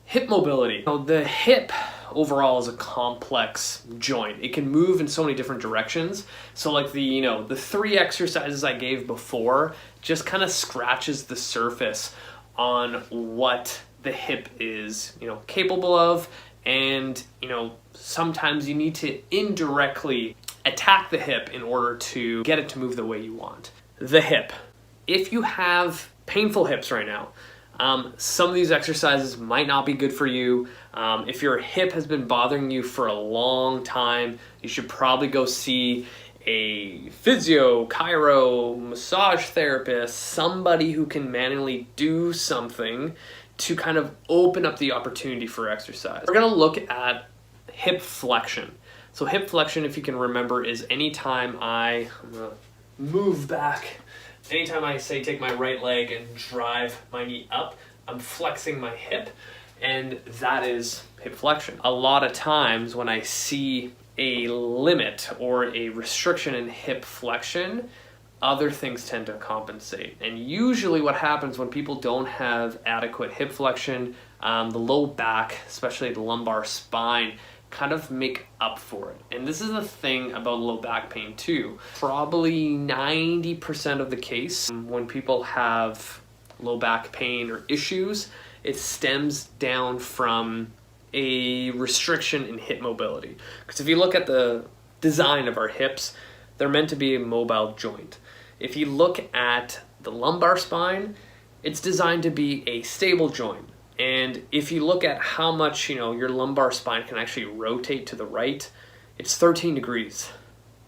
Hip mobility. Now, the hip overall is a complex joint. It can move in so many different directions. So like the 3 exercises I gave before just kind of scratches the surface on what the hip is, capable of. And, sometimes you need to indirectly attack the hip in order to get it to move the way you want. The hip. If you have painful hips right now, some of these exercises might not be good for you. If your hip has been bothering you for a long time, you should probably go see a physio, chiro, massage therapist, somebody who can manually do something to kind of open up the opportunity for exercise. We're gonna look at hip flexion. So hip flexion, if you can remember, is anytime I'm gonna move back. Anytime I say take my right leg and drive my knee up, I'm flexing my hip, and that is hip flexion. A lot of times when I see a limit or a restriction in hip flexion, other things tend to compensate. And usually what happens when people don't have adequate hip flexion, the low back, especially the lumbar spine, kind of make up for it. And this is the thing about low back pain too. Probably 90% of the case when people have low back pain or issues, it stems down from a restriction in hip mobility. Because if you look at the design of our hips, they're meant to be a mobile joint. If you look at the lumbar spine, it's designed to be a stable joint. And if you look at how much, your lumbar spine can actually rotate to the right, it's 13 degrees.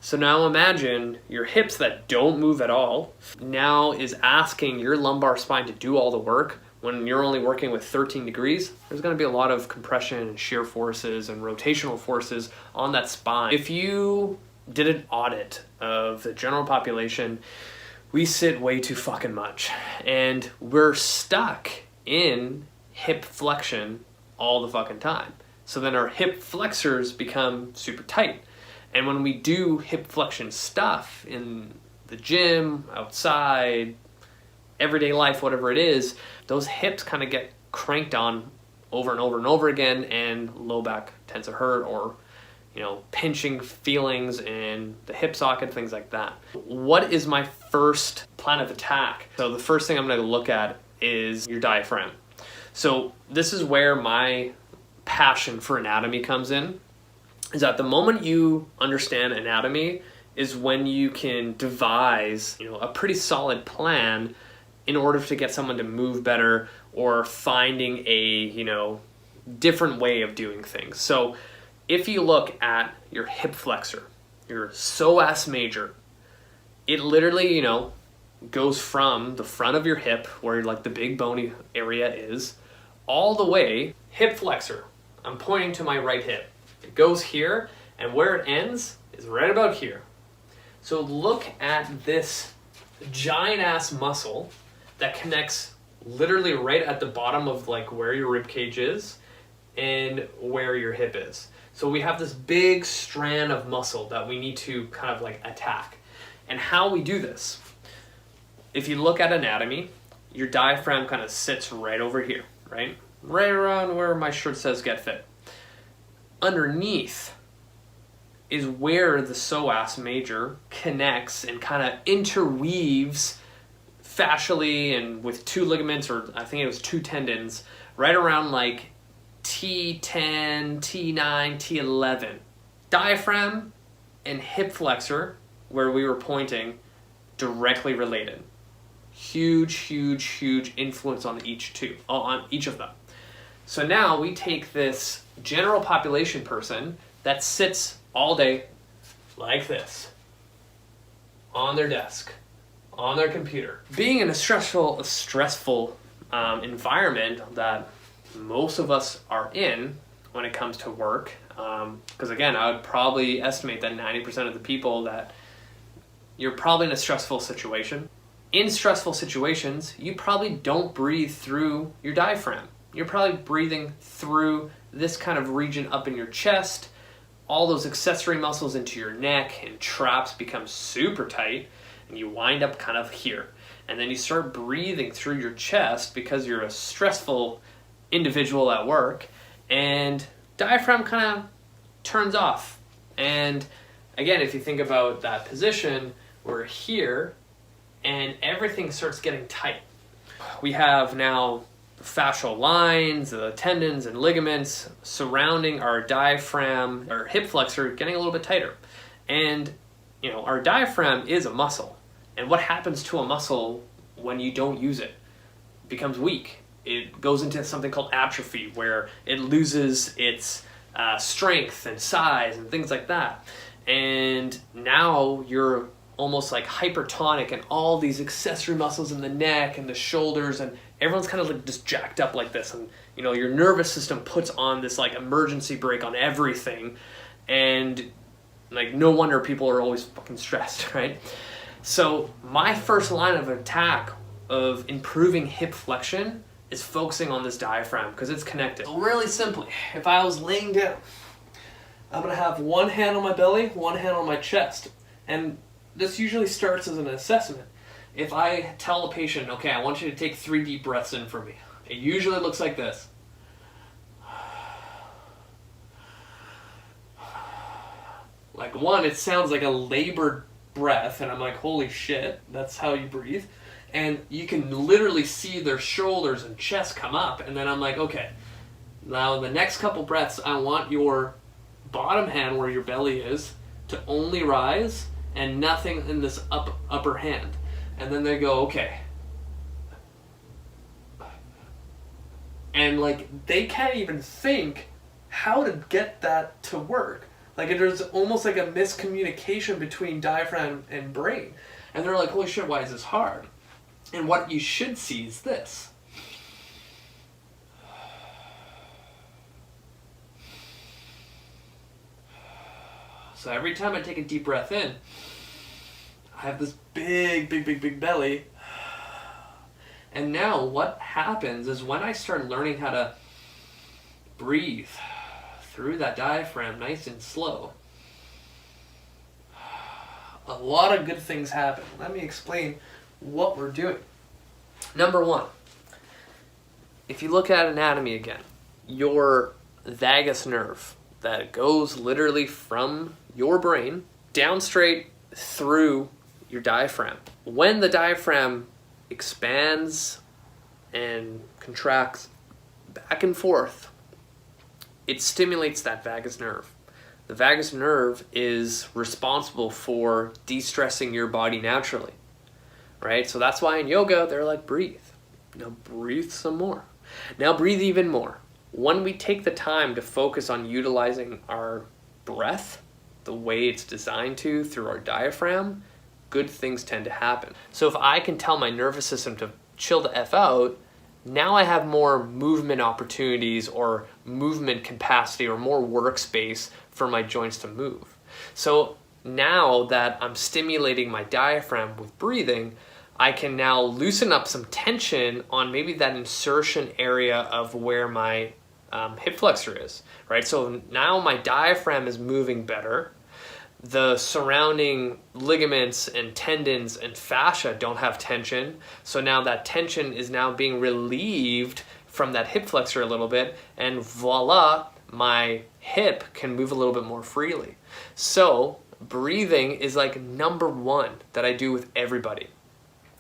So now imagine your hips that don't move at all now is asking your lumbar spine to do all the work when you're only working with 13 degrees. There's gonna be a lot of compression and shear forces and rotational forces on that spine. If you did an audit of the general population, we sit way too fucking much. And we're stuck in hip flexion all the fucking time. So then our hip flexors become super tight. And when we do hip flexion stuff in the gym, outside, everyday life, whatever it is, those hips kind of get cranked on over and over and over again, and low back tends to hurt, or pinching feelings in the hip socket, things like that. What is my first plan of attack? So the first thing I'm going to look at is your diaphragm. So this is where my passion for anatomy comes in, is that the moment you understand anatomy is when you can devise, a pretty solid plan in order to get someone to move better, or finding a, different way of doing things. So if you look at your hip flexor, your psoas major, it literally, goes from the front of your hip, where like the big bony area is, all the way, hip flexor. I'm pointing to my right hip. It goes here, and where it ends is right about here. So look at this giant ass muscle that connects literally right at the bottom of like where your rib cage is and where your hip is. So we have this big strand of muscle that we need to kind of like attack. And how we do this, if you look at anatomy, your diaphragm kind of sits right over here, right? Right around where my shirt says get fit. Underneath is where the psoas major connects and kind of interweaves fascially and with 2 ligaments, or I think it was 2 tendons, right around like T10, T9, T11. Diaphragm and hip flexor, where we were pointing, directly related. Huge, huge, huge influence on each of them. So now we take this general population person that sits all day like this, on their desk, on their computer. Being in a stressful environment that most of us are in when it comes to work, because again, I would probably estimate that 90% of the people that you're probably in a stressful situation. In stressful situations, you probably don't breathe through your diaphragm. You're probably breathing through this kind of region up in your chest. All those accessory muscles into your neck and traps become super tight, and you wind up kind of here. And then you start breathing through your chest because you're a stressful individual at work, and diaphragm kind of turns off. And again, if you think about that position, we're here and everything starts getting tight. We have now fascial lines, the tendons and ligaments surrounding our diaphragm, our hip flexor, getting a little bit tighter. And you know, our diaphragm is a muscle. And what happens to a muscle when you don't use it? It becomes weak. It goes into something called atrophy, where it loses its strength and size and things like that. And now you're almost like hypertonic, and all these accessory muscles in the neck and the shoulders, and everyone's kind of like just jacked up like this. And you know, your nervous system puts on this like emergency brake on everything, and like no wonder people are always fucking stressed, right? So my first line of attack of improving hip flexion is focusing on this diaphragm, because it's connected. So really simply, if I was laying down, I'm gonna have one hand on my belly, one hand on my chest. And this usually starts as an assessment. If I tell a patient, okay, I want you to take 3 deep breaths in for me, it usually looks like this. Like one, it sounds like a labored breath, and I'm like, holy shit, that's how you breathe. And you can literally see their shoulders and chest come up, and then I'm like, okay, now the next couple breaths, I want your bottom hand where your belly is to only rise, and nothing in this upper hand. And then they go, okay. And like, they can't even think how to get that to work. Like, there's almost like a miscommunication between diaphragm and brain. And they're like, holy shit, why is this hard? And what you should see is this. So every time I take a deep breath in, I have this big belly. And now what happens is when I start learning how to breathe through that diaphragm nice and slow, a lot of good things happen. Let me explain what we're doing. Number one, if you look at anatomy again, your vagus nerve that goes literally from your brain down straight through your diaphragm. When the diaphragm expands and contracts back and forth, it stimulates that vagus nerve. The vagus nerve is responsible for de-stressing your body naturally, right? So that's why in yoga, they're like, breathe. Now breathe some more. Now breathe even more. When we take the time to focus on utilizing our breath the way it's designed to through our diaphragm, good things tend to happen. So if I can tell my nervous system to chill the F out, now I have more movement opportunities or movement capacity or more workspace for my joints to move. So now that I'm stimulating my diaphragm with breathing, I can now loosen up some tension on maybe that insertion area of where my hip flexor is, right? So now my diaphragm is moving better. The surrounding ligaments and tendons and fascia don't have tension. So now that tension is now being relieved from that hip flexor a little bit, and voila, my hip can move a little bit more freely. So breathing is like number one that I do with everybody.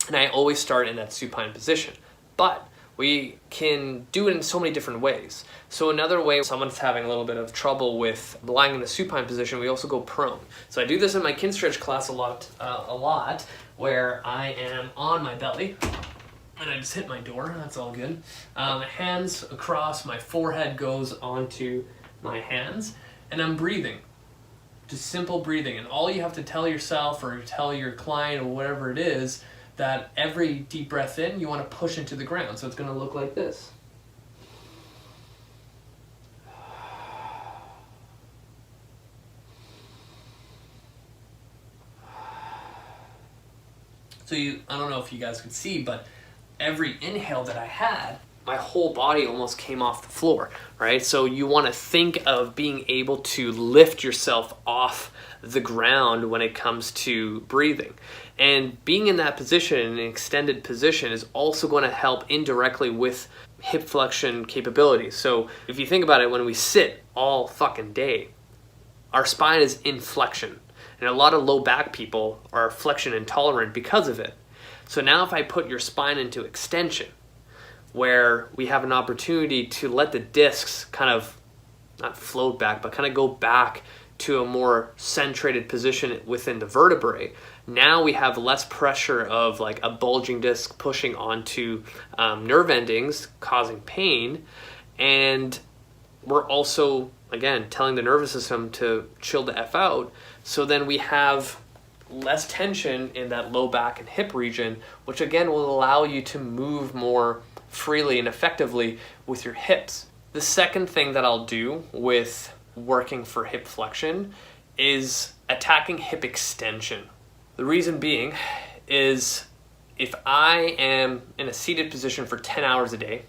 And I always start in that supine position. But we can do it in so many different ways. So another way, someone's having a little bit of trouble with lying in the supine position, we also go prone. So I do this in my kin stretch class a lot, where I am on my belly, and I just hit my door, that's all good. Hands across, my forehead goes onto my hands, and I'm breathing. Just simple breathing. And all you have to tell yourself or tell your client or whatever it is, that every deep breath in, you want to push into the ground. So it's going to look like this. So I don't know if you guys could see, but every inhale that I had, my whole body almost came off the floor, right? So you want to think of being able to lift yourself off the ground when it comes to breathing. And being in that position, an extended position, is also going to help indirectly with hip flexion capabilities. So if you think about it, when we sit all fucking day, our spine is in flexion. And a lot of low back people are flexion intolerant because of it. So now if I put your spine into extension, where we have an opportunity to let the discs kind of, not float back, but kind of go back to a more centrated position within the vertebrae, now we have less pressure of like a bulging disc pushing onto nerve endings, causing pain. And we're also, again, telling the nervous system to chill the F out. So then we have less tension in that low back and hip region, which again will allow you to move more freely and effectively with your hips. The second thing that I'll do with working for hip flexion is attacking hip extension. The reason being is if I am in a seated position for 10 hours a day,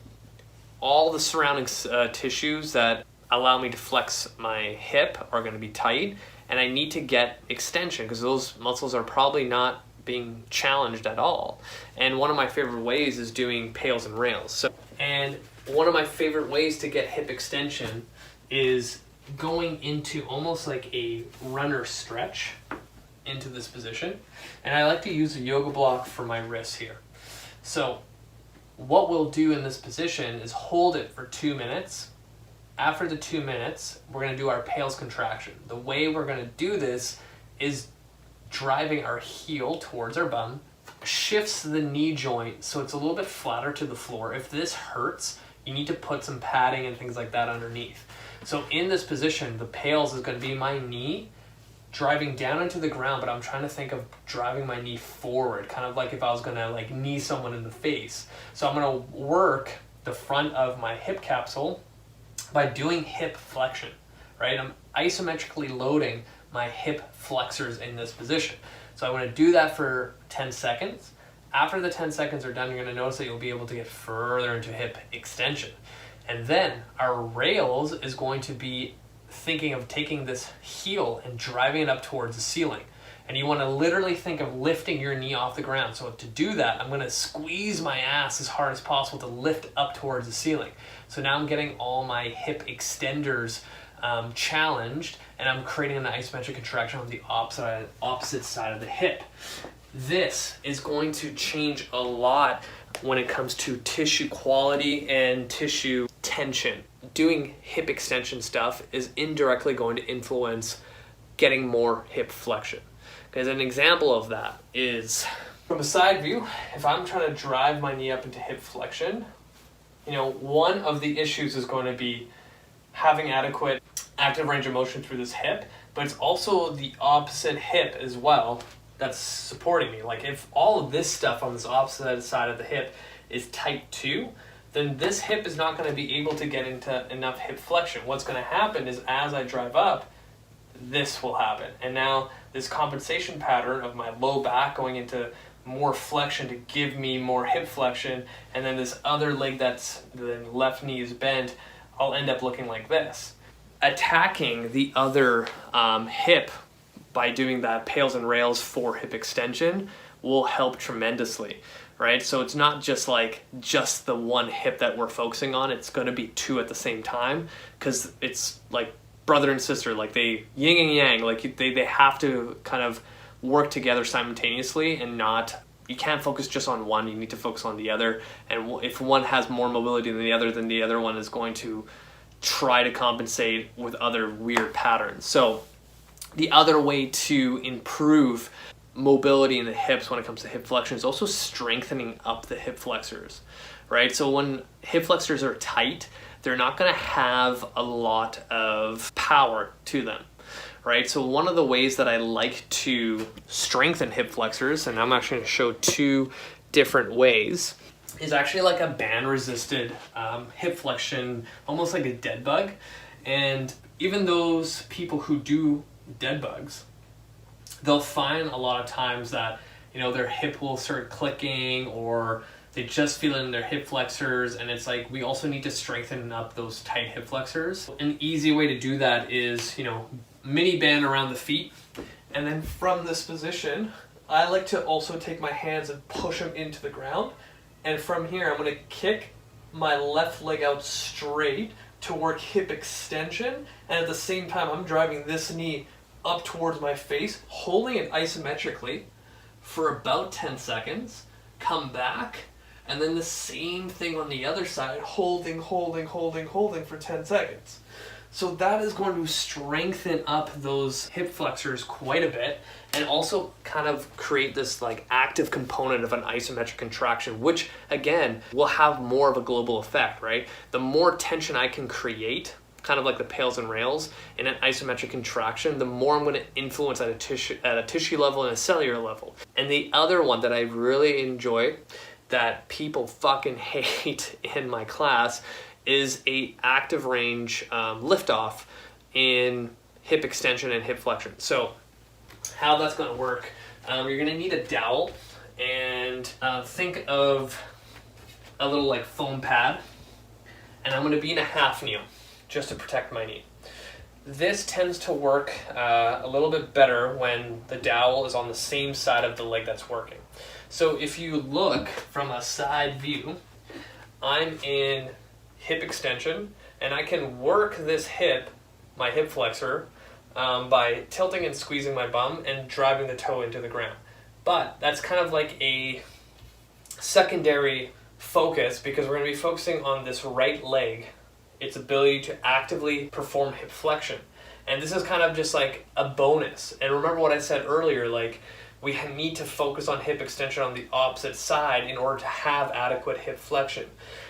all the surrounding tissues that allow me to flex my hip are going to be tight, and I need to get extension because those muscles are probably not being challenged at all. And one of my favorite ways is doing PAILs and rails. And one of my favorite ways to get hip extension is going into almost like a runner stretch into this position. And I like to use a yoga block for my wrists here. So what we'll do in this position is hold it for 2 minutes. After the 2 minutes, we're going to do our PAILs contraction. The way we're going to do this is driving our heel towards our bum, shifts the knee joint so it's a little bit flatter to the floor. If this hurts, you need to put some padding and things like that underneath. So in this position, the PAILs is going to be my knee driving down into the ground, but I'm trying to think of driving my knee forward, kind of like if I was going to like knee someone in the face. So I'm going to work the front of my hip capsule by doing hip flexion, right? I'm isometrically loading my hip flexors in this position. So I'm going to do that for 10 seconds. After the 10 seconds are done, you're going to notice that you'll be able to get further into hip extension. And then our rails is going to be thinking of taking this heel and driving it up towards the ceiling. And you want to literally think of lifting your knee off the ground. So to do that, I'm going to squeeze my ass as hard as possible to lift up towards the ceiling. So now I'm getting all my hip extenders challenged, and I'm creating an isometric contraction on the opposite side of the hip. This is going to change a lot when it comes to tissue quality and tissue tension. Doing hip extension stuff is indirectly going to influence getting more hip flexion. Because an example of that is, from a side view, if I'm trying to drive my knee up into hip flexion, one of the issues is going to be having adequate active range of motion through this hip, but it's also the opposite hip as well that's supporting me. Like if all of this stuff on this opposite side of the hip is tight too, then this hip is not going to be able to get into enough hip flexion. What's going to happen is as I drive up, this will happen. And now this compensation pattern of my low back going into more flexion to give me more hip flexion, and then this other leg that's the left knee is bent, I'll end up looking like this. Attacking the other hip by doing that PAILs and rails for hip extension will help tremendously, right? So it's not just the one hip that we're focusing on, it's going to be two at the same time, because it's like brother and sister, like they yin and yang, like they have to kind of work together simultaneously, and you can't focus just on one, you need to focus on the other. And if one has more mobility than the other, then the other one is going to try to compensate with other weird patterns. So the other way to improve mobility in the hips when it comes to hip flexion is also strengthening up the hip flexors, right? So when hip flexors are tight, they're not going to have a lot of power to them, right? So one of the ways that I like to strengthen hip flexors, and I'm actually going to show two different ways, is actually like a band-resisted hip flexion, almost like a dead bug. And even those people who do dead bugs, they'll find a lot of times that their hip will start clicking, or they just feel it in their hip flexors, and it's like we also need to strengthen up those tight hip flexors. An easy way to do that is mini band around the feet, and then from this position I like to also take my hands and push them into the ground, and from here I'm going to kick my left leg out straight to work hip extension, and at the same time I'm driving this knee up towards my face, holding it isometrically for about 10 seconds, come back, and then the same thing on the other side, holding for 10 seconds. So that is going to strengthen up those hip flexors quite a bit, and also kind of create this like active component of an isometric contraction, which again will have more of a global effect, right? The more tension I can create, kind of like the PAILs and rails in an isometric contraction, the more I'm going to influence at a tissue level and a cellular level. And the other one that I really enjoy that people fucking hate in my class is a active range liftoff in hip extension and hip flexion. So how that's going to work, you're going to need a dowel, and think of a little like foam pad, and I'm going to be in a half kneel just to protect my knee. This tends to work a little bit better when the dowel is on the same side of the leg that's working. So if you look from a side view, I'm in hip extension, and I can work this hip, my hip flexor, by tilting and squeezing my bum and driving the toe into the ground. But that's kind of like a secondary focus, because we're going to be focusing on this right leg, its ability to actively perform hip flexion. And this is kind of just like a bonus. And remember what I said earlier, like we need to focus on hip extension on the opposite side in order to have adequate hip flexion.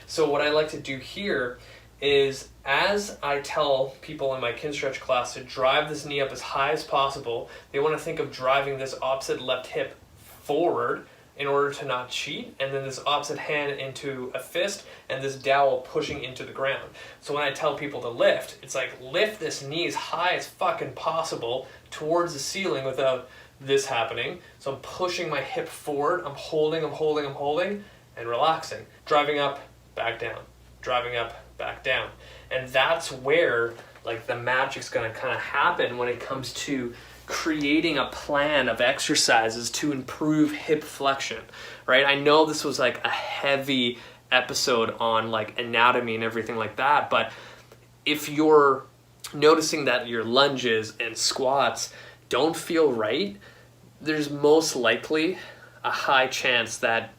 So what I like to do here is, as I tell people in my Kinstretch class to drive this knee up as high as possible, they want to think of driving this opposite left hip forward in order to not cheat, and then this opposite hand into a fist, and this dowel pushing into the ground. So when I tell people to lift, it's like lift this knee as high as fucking possible towards the ceiling without this happening. So I'm pushing my hip forward, I'm holding, and relaxing. Driving up, back down. Driving up, back down. And that's where like the magic's gonna kind of happen when it comes to creating a plan of exercises to improve hip flexion, right? I know this was like a heavy episode on like anatomy and everything like that, but if you're noticing that your lunges and squats don't feel right, there's most likely a high chance that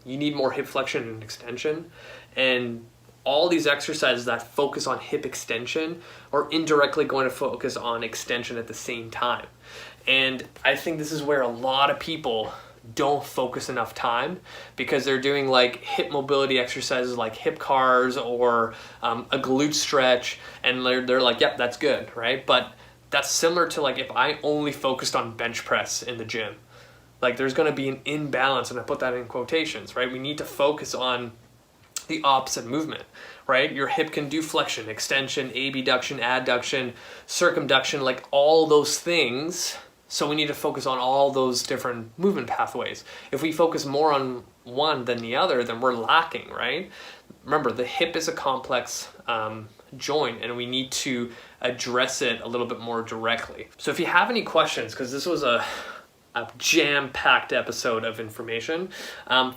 you need more hip flexion and extension. And all these exercises that focus on hip extension are indirectly going to focus on extension at the same time. And I think this is where a lot of people don't focus enough time, because they're doing like hip mobility exercises like hip cars or a glute stretch, and they're like, yep, that's good, right? But that's similar to like if I only focused on bench press in the gym. Like there's going to be an imbalance, and I put that in quotations, right? We need to focus on the opposite movement, right? Your hip can do flexion, extension, abduction, adduction, circumduction, like all those things. So we need to focus on all those different movement pathways. If we focus more on one than the other, then we're lacking, right? Remember, the hip is a complex joint, and we need to address it a little bit more directly. So if you have any questions, because this was a jam-packed episode of information,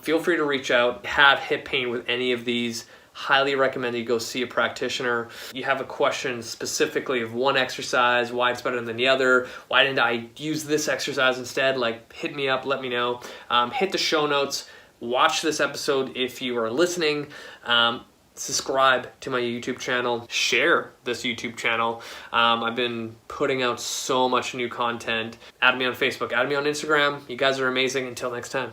feel free to reach out. Have hip pain with any of these, highly recommend that you go see a practitioner. You have a question specifically of one exercise, why it's better than the other, why didn't I use this exercise instead, like hit me up, let me know. Hit the show notes, watch this episode if you are listening, subscribe to my YouTube channel, share this YouTube channel. I've been putting out so much new content. Add me on Facebook, add me on Instagram. You guys are amazing. Until next time.